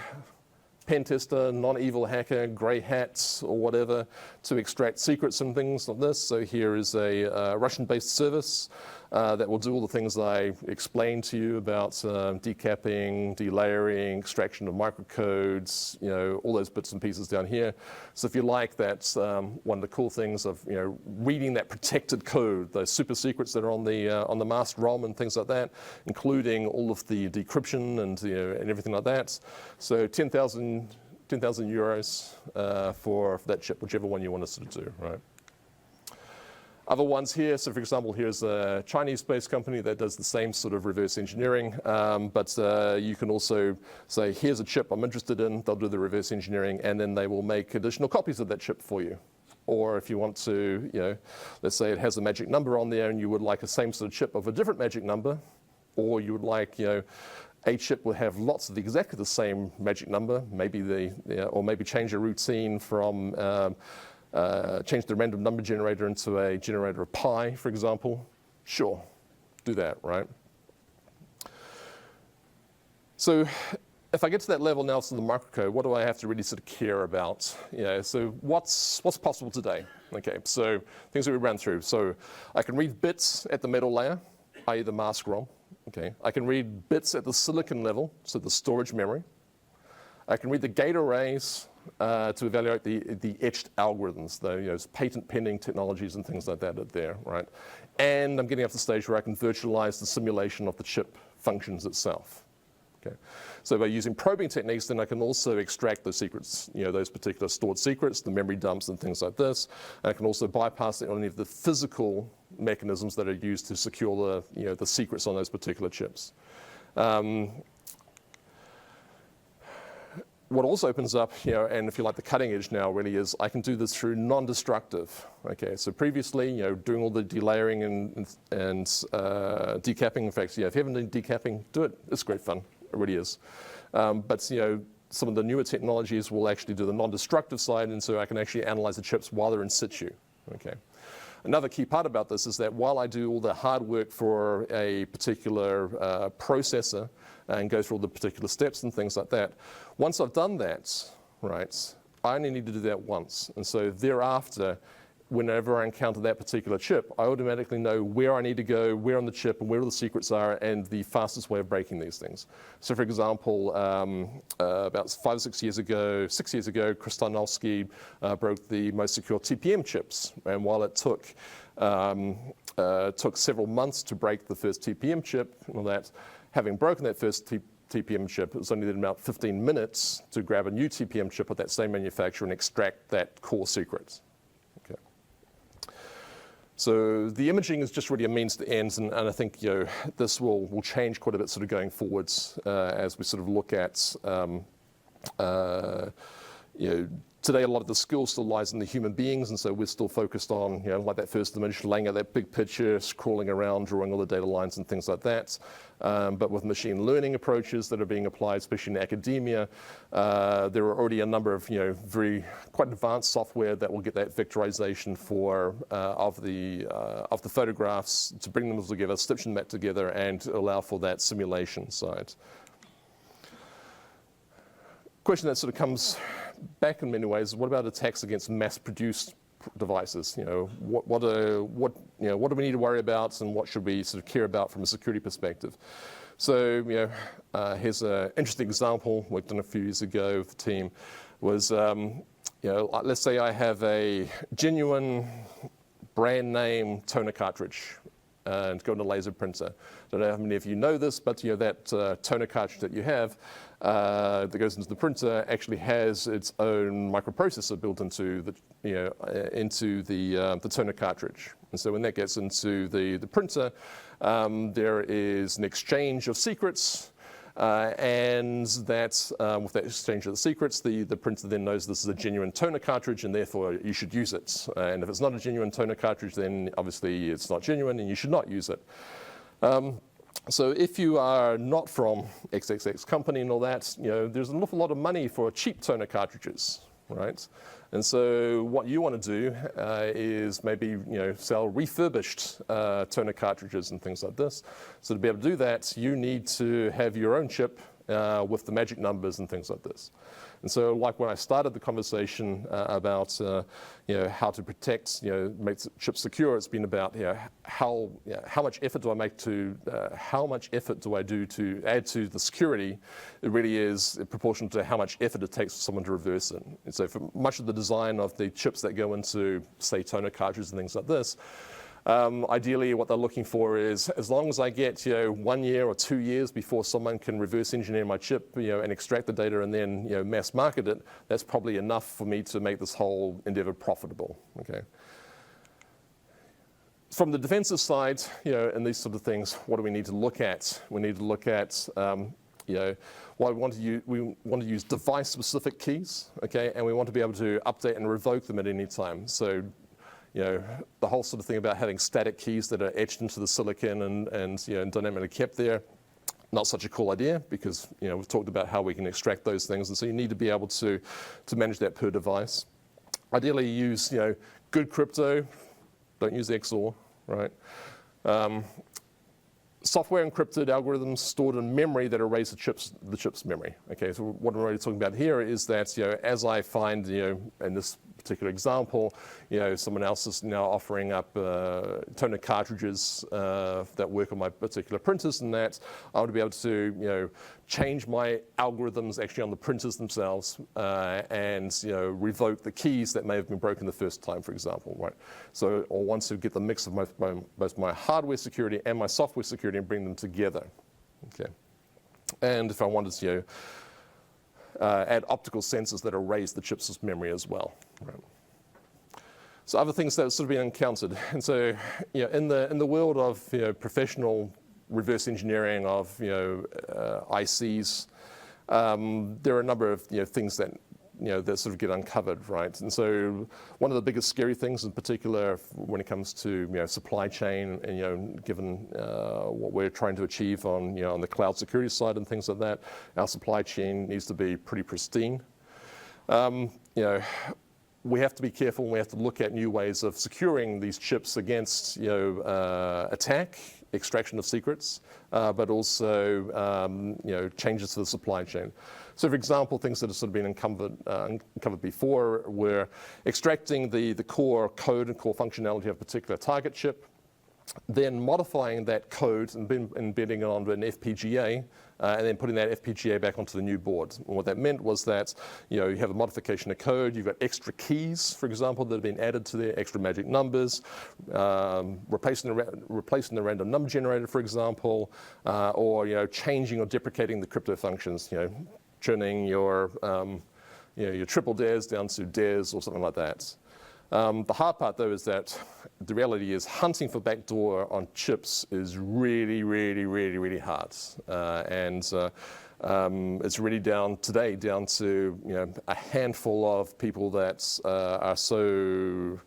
pen tester, non-evil hacker, grey hats or whatever to extract secrets and things like this. So here is a Russian-based service that will do all the things I explained to you about decapping, delayering, extraction of microcodes, all those bits and pieces down here. So if you like, that's one of the cool things of reading that protected code, those super secrets that are on the masked ROM and things like that, including all of the decryption and and everything like that. So 10,000 euros for that chip, whichever one you want to sort of do, right? Other ones here, so for example, here's a Chinese-based company that does the same sort of reverse engineering, but you can also say, here's a chip I'm interested in, they'll do the reverse engineering, and then they will make additional copies of that chip for you. Or if you want to, let's say it has a magic number on there and you would like a same sort of chip of a different magic number, or you would like, a chip will have lots of exactly the same magic number, maybe or maybe change a routine from change the random number generator into a generator of pi, for example. Sure, do that, right? So if I get to that level now, so the microcode, what do I have to really sort of care about? So what's possible today? Okay, so things that we ran through. So I can read bits at the metal layer, i.e. the mask ROM. Okay, I can read bits at the silicon level, so the storage memory. I can read the gate arrays to evaluate the etched algorithms, those patent pending technologies and things like that are there, right? And I'm getting up to the stage where I can virtualize the simulation of the chip functions itself. Okay. So by using probing techniques, then I can also extract those secrets, those particular stored secrets, the memory dumps and things like this. And I can also bypass any of the physical mechanisms that are used to secure the secrets on those particular chips. What also opens up, and if you like the cutting edge now really is I can do this through non-destructive. Okay, so previously, doing all the delayering and decapping. In fact, if you haven't done decapping, do it. It's great fun. It really is. But some of the newer technologies will actually do the non-destructive side, and so I can actually analyze the chips while they're in situ. Okay. Another key part about this is that while I do all the hard work for a particular processor and go through all the particular steps and things like that, once I've done that, right, I only need to do that once. And so thereafter, whenever I encounter that particular chip, I automatically know where I need to go, where on the chip, and where all the secrets are, and the fastest way of breaking these things. So for example, about 5 or 6 years ago, Krasnodolsky broke the most secure TPM chips. And while it took several months to break the first TPM chip, and all that, having broken that first TPM chip, it was only then about 15 minutes to grab a new TPM chip of that same manufacturer and extract that core secret. Okay. So the imaging is just really a means to ends, and I think this will change quite a bit sort of going forwards as we sort of look at today a lot of the skill still lies in the human beings, and so we're still focused on, like that first image, laying out that big picture, scrolling around, drawing all the data lines and things like that. But with machine learning approaches that are being applied, especially in academia, there are already a number of, quite advanced software that will get that vectorization of the photographs to bring them all together, stitch them back together, and allow for that simulation side. Question that sort of comes back in many ways is what about attacks against mass-produced devices? What do we need to worry about, and what should we sort of care about from a security perspective? So here's an interesting example worked on a few years ago with the team. Was let's say I have a genuine brand name toner cartridge and go to a laser printer. I don't know how many of you know this, but that toner cartridge that you have that goes into the printer actually has its own microprocessor built into the toner cartridge. And so when that gets into the printer, there is an exchange of secrets, and that with that exchange of the secrets, the printer then knows this is a genuine toner cartridge, and therefore you should use it. And if it's not a genuine toner cartridge, then obviously it's not genuine, and you should not use it. So if you are not from XXX company and all that, there's an awful lot of money for cheap toner cartridges, right? And so what you want to do is maybe sell refurbished toner cartridges and things like this. So to be able to do that, you need to have your own chip with the magic numbers and things like this. And so, like when I started the conversation about how to protect, make chips secure, it's been about how much effort do I make to how much effort do I do to add to the security. It really is proportional to how much effort it takes for someone to reverse it. And so, for much of the design of the chips that go into, say, toner cartridges and things like this, ideally, what they're looking for is, as long as I get 1 year or 2 years before someone can reverse engineer my chip, and extract the data and then mass market it, that's probably enough for me to make this whole endeavor profitable. Okay. From the defensive side, and these sort of things, what do we need to look at? We need to look at well, we want to use device-specific keys, okay, and we want to be able to update and revoke them at any time. So, the whole sort of thing about having static keys that are etched into the silicon and dynamically kept there, not such a cool idea, because we've talked about how we can extract those things, and so you need to be able to manage that per device. Ideally, use good crypto. Don't use XOR, right? Software encrypted algorithms stored in memory that erase the chip's memory. Okay, so what I'm really talking about here is that as I find in this particular example, someone else is now offering up toner cartridges that work on my particular printers, and that I would be able to change my algorithms actually on the printers themselves and revoke the keys that may have been broken the first time, for example, right? So I want to get the mix of both my hardware security and my software security and bring them together. Okay, and if I wanted to add optical sensors that erase the chip's memory as well. Right. So other things that have sort of been encountered, and so in the world of professional reverse engineering of ICs, there are a number of things that that sort of get uncovered, right? And so one of the biggest scary things, in particular, when it comes to supply chain and given what we're trying to achieve on on the cloud security side and things like that, our supply chain needs to be pretty pristine. We have to be careful, and we have to look at new ways of securing these chips against attack, extraction of secrets, but also changes to the supply chain. So, for example, things that have sort of been uncovered before were extracting the core code and core functionality of a particular target chip, then modifying that code and embedding it onto an FPGA, and then putting that FPGA back onto the new board. And what that meant was that you have a modification of code, you've got extra keys, for example, that have been added to there, extra magic numbers, replacing the random number generator, for example, or changing or deprecating the crypto functions, turning your triple DES down to DES or something like that. The hard part, though, is that the reality is hunting for backdoor on chips is really, really, really, really hard. And it's really down to a handful of people that are so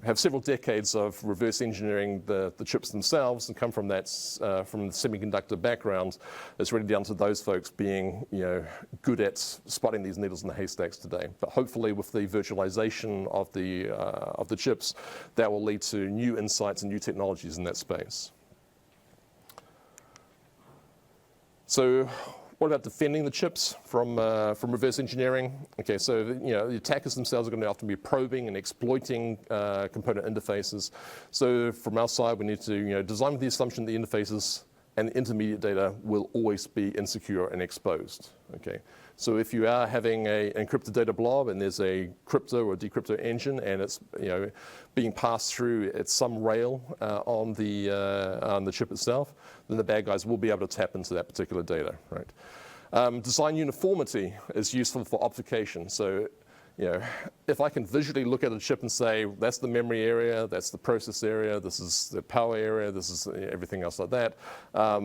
have several decades of reverse engineering the chips themselves and come from that from the semiconductor background. It's really down to those folks being good at spotting these needles in the haystacks today. But hopefully, with the virtualization of the chips, that will lead to new insights and new technologies in that space. So, what about defending the chips from reverse engineering? Okay, so the attackers themselves are going to often be probing and exploiting component interfaces. So from our side, we need to design with the assumption that the interfaces and the intermediate data will always be insecure and exposed. Okay, so if you are having an encrypted data blob and there's a crypto or decrypto engine and it's being passed through at some rail on the chip itself, then the bad guys will be able to tap into that particular data, right? Design uniformity is useful for obfuscation. So, if I can visually look at a chip and say, that's the memory area, that's the process area, this is the power area, this is everything else like that,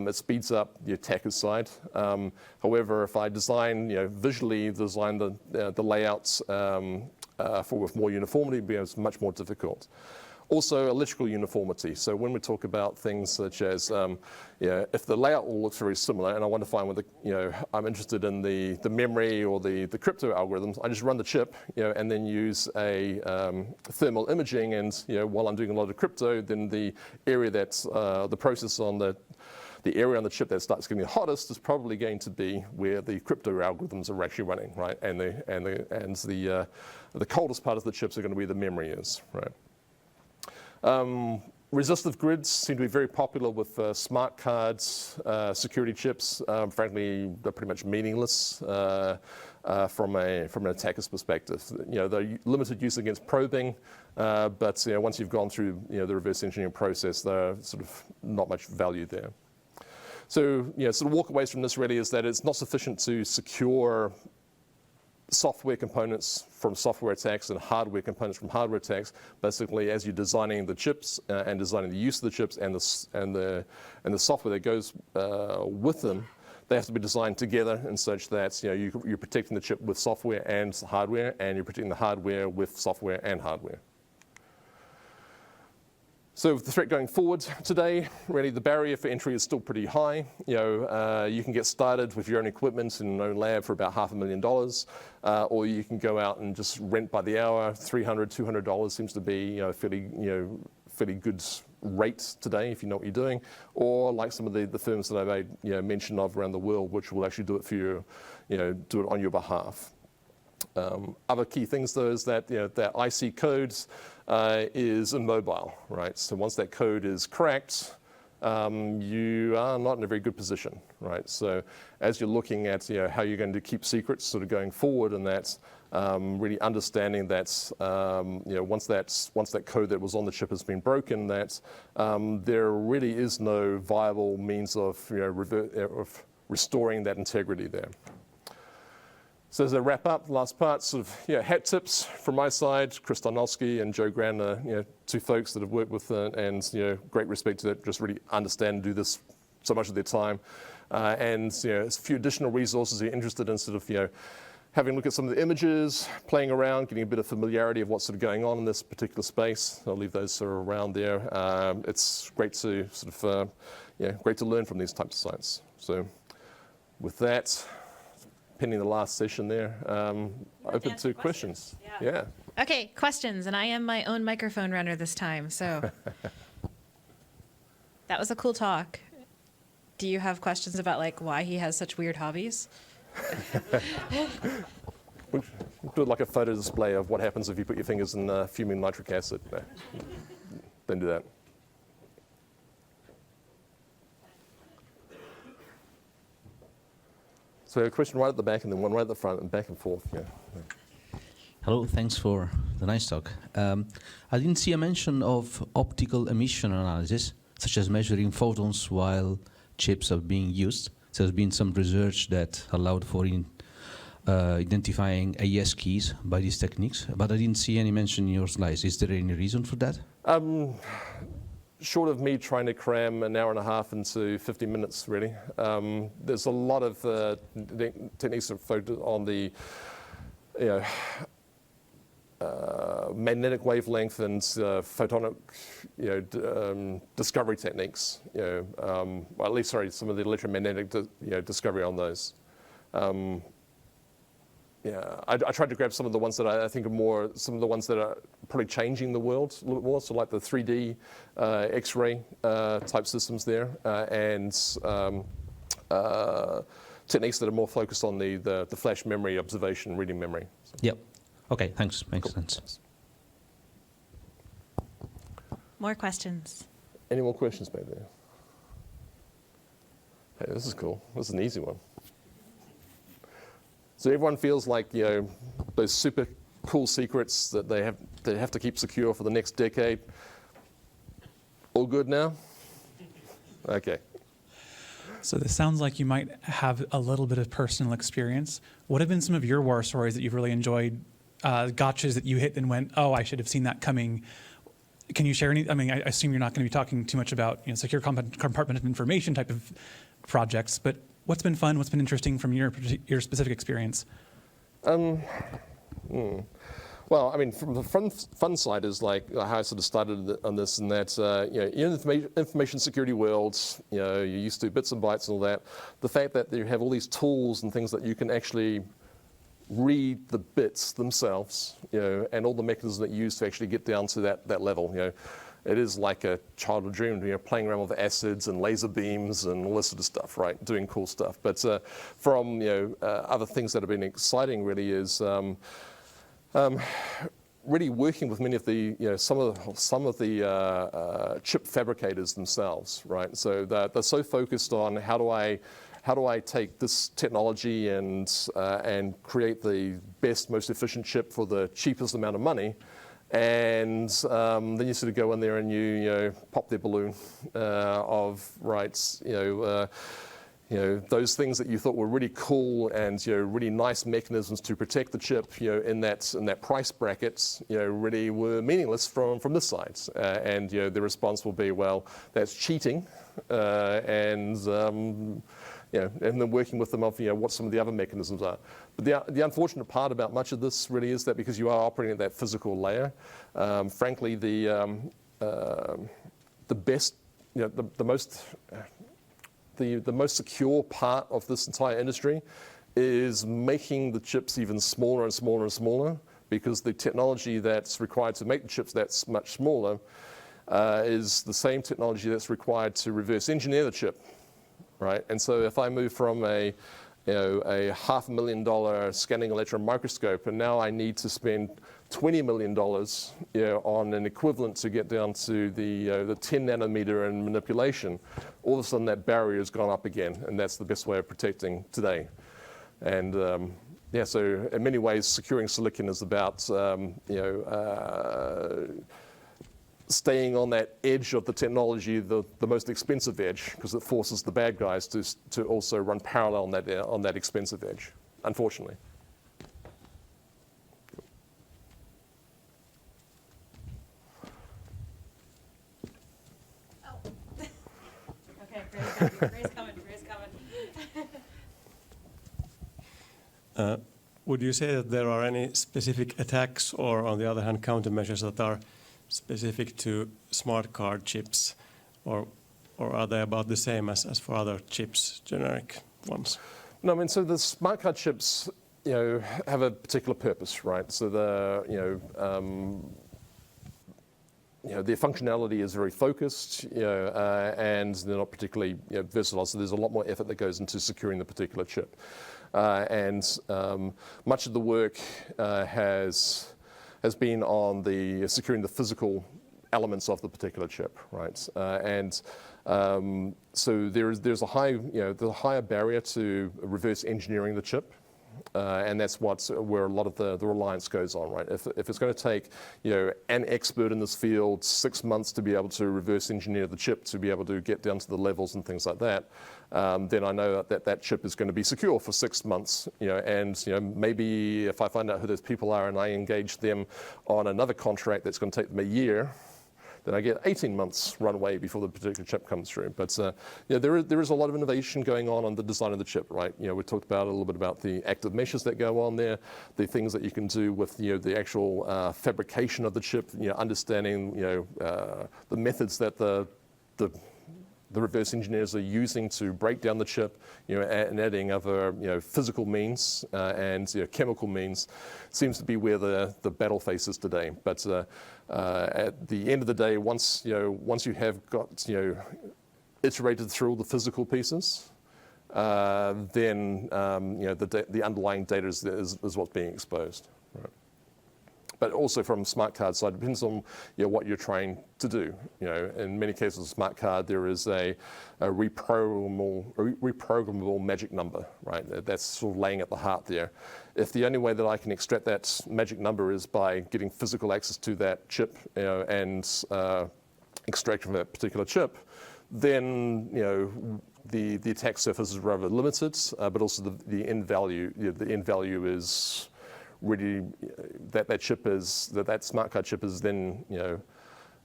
it speeds up the attacker's side. However, if I visually design the layouts with more uniformity, it becomes much more difficult. Also, electrical uniformity. So when we talk about things such as, if the layout all looks very similar, and I want to find whether, I'm interested in the memory or the crypto algorithms, I just run the chip, and then use a thermal imaging, and while I'm doing a lot of crypto, then the area that's the process on the the area on the chip that starts getting the hottest is probably going to be where the crypto algorithms are actually running, right? And the coldest part of the chips are going to be the memory is, right? Resistive grids seem to be very popular with smart cards, security chips. Frankly, they're pretty much meaningless from an attacker's perspective. They're limited use against probing, but once you've gone through the reverse engineering process, there's sort of not much value there. So sort of walkaways from this really is that it's not sufficient to secure software components from software attacks and hardware components from hardware attacks. Basically, as you're designing the chips and designing the use of the chips and the software that goes with them, they have to be designed together in such that you're protecting the chip with software and hardware, and you're protecting the hardware with software and hardware. So the threat going forward today, really the barrier for entry is still pretty high. You can get started with your own equipment in your own lab for about $500,000, or you can go out and just rent by the hour. $300, $200 seems to be fairly good rate today if you know what you're doing, or like some of the firms that I made mention of around the world, which will actually do it for you, do it on your behalf. Other key things though is that that IC code is immobile, right? So once that code is cracked, you are not in a very good position, right? So as you're looking at how you're going to keep secrets sort of going forward, and that's really understanding that once that code that was on the chip has been broken, that there really is no viable means of restoring that integrity there. So as I wrap up, the last part, sort of hat tips from my side. Chris Donalski and Joe Gran are two folks that have worked with and great respect to that, just really understand and do this so much of their time. And a few additional resources you're interested in, sort of having a look at some of the images, playing around, getting a bit of familiarity of what's sort of going on in this particular space. I'll leave those sort of around there. It's great to sort of great to learn from these types of sites. So with that, pending the last session there, open to questions. Yeah. Okay, questions, and I am my own microphone runner this time, so. That was a cool talk. Do you have questions about why he has such weird hobbies? We'll do like a photo display of what happens if you put your fingers in fuming nitric acid. No. Then do that. So a question right at the back and then one right at the front and back and forth. Yeah. Hello, thanks for the nice talk. I didn't see a mention of optical emission analysis, such as measuring photons while chips are being used. There's been some research that allowed for identifying AES keys by these techniques, but I didn't see any mention in your slides. Is there any reason for that? Short of me trying to cram an hour and a half into 50 minutes, really. There's a lot of techniques that focus on the magnetic wavelength and photonic discovery techniques. Well, at least, sorry, some of the electromagnetic discovery on those. I tried to grab some of the ones that I think are some of the ones that are probably changing the world a little bit more, so like the 3D X-ray type systems there, and techniques that are more focused on the flash memory observation, reading memory. So. Yep. Okay, thanks. Makes sense. More questions? Any more questions back there? Hey, this is cool. This is an easy one. So everyone feels like those super cool secrets that they have to keep secure for the next decade. All good now? Okay. So this sounds like you might have a little bit of personal experience. What have been some of your war stories that you've really enjoyed? Gotchas that you hit and went, oh, I should have seen that coming. Can you share any? I mean, I assume you're not going to be talking too much about secure compartment of information type of projects, but what's been fun? What's been interesting from your specific experience? Well, I mean, from the fun side is like how I sort of started on this, and that in the information security world, you're used to bits and bytes and all that. The fact that you have all these tools and things that you can actually read the bits themselves, and all the mechanisms that you use to actually get down to that level, It is like a childhood dream, playing around with acids and laser beams and all this sort of stuff, right? Doing cool stuff. But from other things that have been exciting, really, is really working with many of the some of the chip fabricators themselves, right? So they're so focused on how do I take this technology and create the best, most efficient chip for the cheapest amount of money. And then you sort of go in there and you pop their balloon of those things that you thought were really cool and really nice mechanisms to protect the chip in that price bracket really were meaningless from this side. And the response will be, well, that's cheating, and then working with them of what some of the other mechanisms are. But the unfortunate part about much of this really is that because you are operating at that physical layer, frankly, the best, the most secure part of this entire industry is making the chips even smaller and smaller and smaller, because the technology that's required to make the chips that much smaller is the same technology that's required to reverse engineer the chip. Right, and so if I move from a $500,000 scanning electron microscope, and now I need to spend $20 million on an equivalent to get down to the 10 nanometer in manipulation, all of a sudden that barrier has gone up again, and that's the best way of protecting today. And so in many ways, securing silicon is about staying on that edge of the technology, the most expensive edge, because it forces the bad guys to also run parallel on that expensive edge, unfortunately. Oh. Okay, Gray's coming. Would you say that there are any specific attacks or, on the other hand, countermeasures that are specific to smart card chips, or are they about the same as for other chips, generic ones? No, I mean, so the smart card chips, have a particular purpose, right? So the functionality is very focused, and they're not particularly versatile. So there's a lot more effort that goes into securing the particular chip, and much of the work has been on the securing the physical elements of the particular chip, right? So there's a higher barrier to reverse engineering the chip, and that's where a lot of the reliance goes on, right? If it's going to take an expert in this field 6 months to be able to reverse engineer the chip to be able to get down to the levels and things like that, then I know that chip is going to be secure for 6 months, and maybe if I find out who those people are and I engage them on another contract that's going to take them a year, then I get 18 months runway before the particular chip comes through. But there is a lot of innovation going on the design of the chip, right? We talked about a little bit about the active meshes that go on there, the things that you can do with the actual fabrication of the chip, understanding the methods that the reverse engineers are using to break down the chip, and adding other physical means and chemical means seems to be where the battle faces today. But at the end of the day, once you have got iterated through all the physical pieces, then the underlying data is what's being exposed. Right? But also from smart card side, it depends on what you're trying to do. In many cases, a smart card, there is a reprogrammable magic number, right? That's sort of laying at the heart there. If the only way that I can extract that magic number is by getting physical access to that chip, and extract from that particular chip, then the attack surface is rather limited, but also the end value. The end value is really that smart card chip is then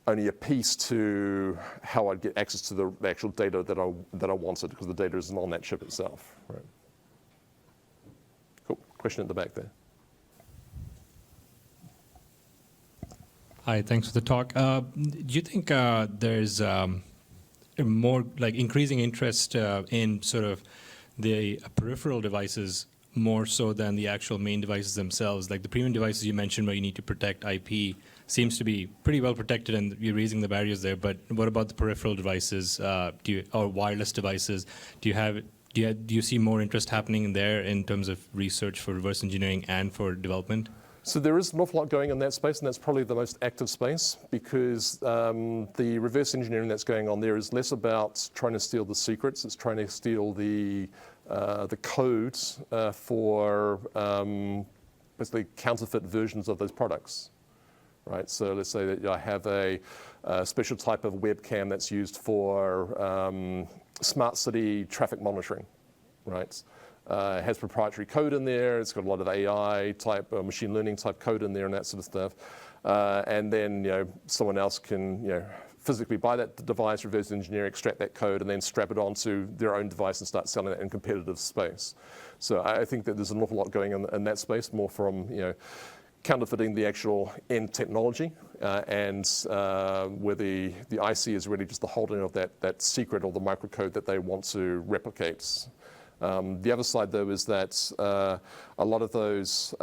only a piece to how I'd get access to the actual data that I wanted, because the data isn't on that chip itself. Right. Cool. Question at the back there. Hi, thanks for the talk. Do you think there's a more increasing interest in sort of the peripheral devices more so than the actual main devices themselves? Like the premium devices you mentioned where you need to protect IP seems to be pretty well protected and you're raising the barriers there, but what about the peripheral devices or wireless devices? Do you see more interest happening in there in terms of research for reverse engineering and for development? So there is an awful lot going on in that space, and that's probably the most active space, because the reverse engineering that's going on there is less about trying to steal the secrets. It's trying to steal the codes for basically counterfeit versions of those products, right? So let's say that I have a special type of webcam that's used for smart city traffic monitoring, right? It has proprietary code in there. It's got a lot of AI type, machine learning type code in there and that sort of stuff. And then someone else can physically buy that device, reverse engineer, extract that code, and then strap it onto their own device and start selling it in competitive space. So I think that there's an awful lot going on in that space, more from counterfeiting the actual end technology, and where the IC is really just the holding of that secret or the microcode that they want to replicate. The other side, though, is that a lot of those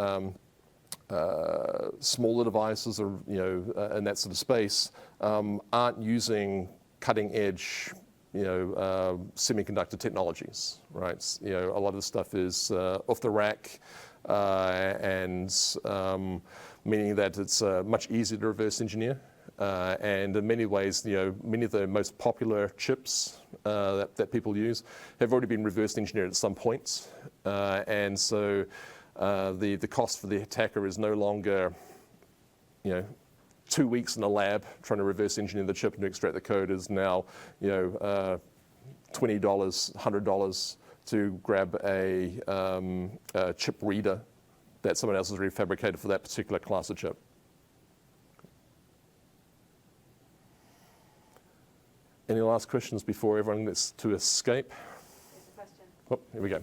smaller devices or in that sort of space aren't using cutting-edge semiconductor technologies, right? A lot of the stuff is off the rack, and meaning that it's much easier to reverse engineer. And in many ways, many of the most popular chips that people use have already been reverse engineered at some point. And so the cost for the attacker is no longer 2 weeks in a lab trying to reverse engineer the chip and to extract the code. Is now $20, $100 to grab a chip reader that someone else has refabricated for that particular class of chip. Any last questions before everyone gets to escape? There's a question. Oh, here we go.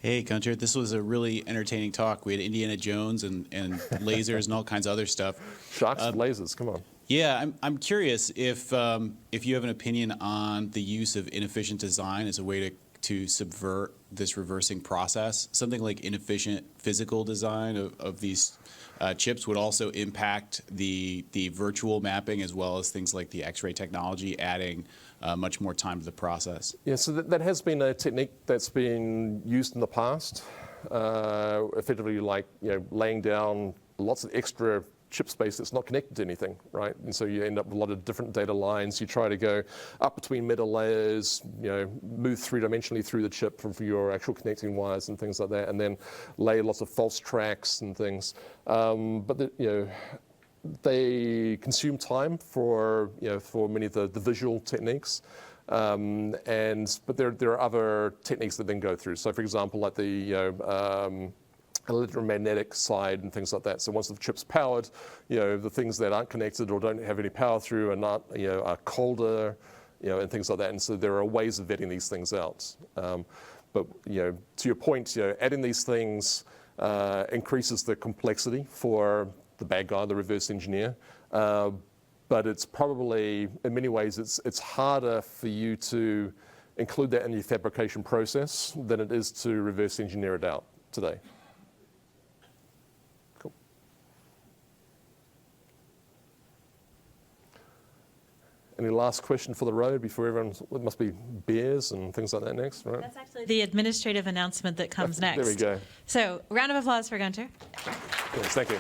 Hey, Gunter, this was a really entertaining talk. We had Indiana Jones and lasers and all kinds of other stuff. Sharks and lasers, come on. Yeah, I'm curious if you have an opinion on the use of inefficient design as a way to subvert this reversing process. Something like inefficient physical design of these chips would also impact the virtual mapping as well as things like the X-ray technology, adding much more time to the process. Yeah, so that has been a technique that's been used in the past, effectively like laying down lots of extra chip space that's not connected to anything, right? And so you end up with a lot of different data lines. You try to go up between metal layers, move three-dimensionally through the chip for your actual connecting wires and things like that, and then lay lots of false tracks and things. But they consume time for many of the visual techniques. But there are other techniques that then go through. So for example, like the electromagnetic side and things like that. So once the chip's powered, the things that aren't connected or don't have any power through are not, are colder, and things like that. And so there are ways of vetting these things out. But to your point, adding these things increases the complexity for the bad guy, the reverse engineer. But it's probably, in many ways, it's harder for you to include that in your fabrication process than it is to reverse engineer it out today. Any last question for the road before everyone? It must be beers and things like that next, right? That's actually the administrative announcement that comes next. There we go. So, round of applause for Gunter. Yes, thank you.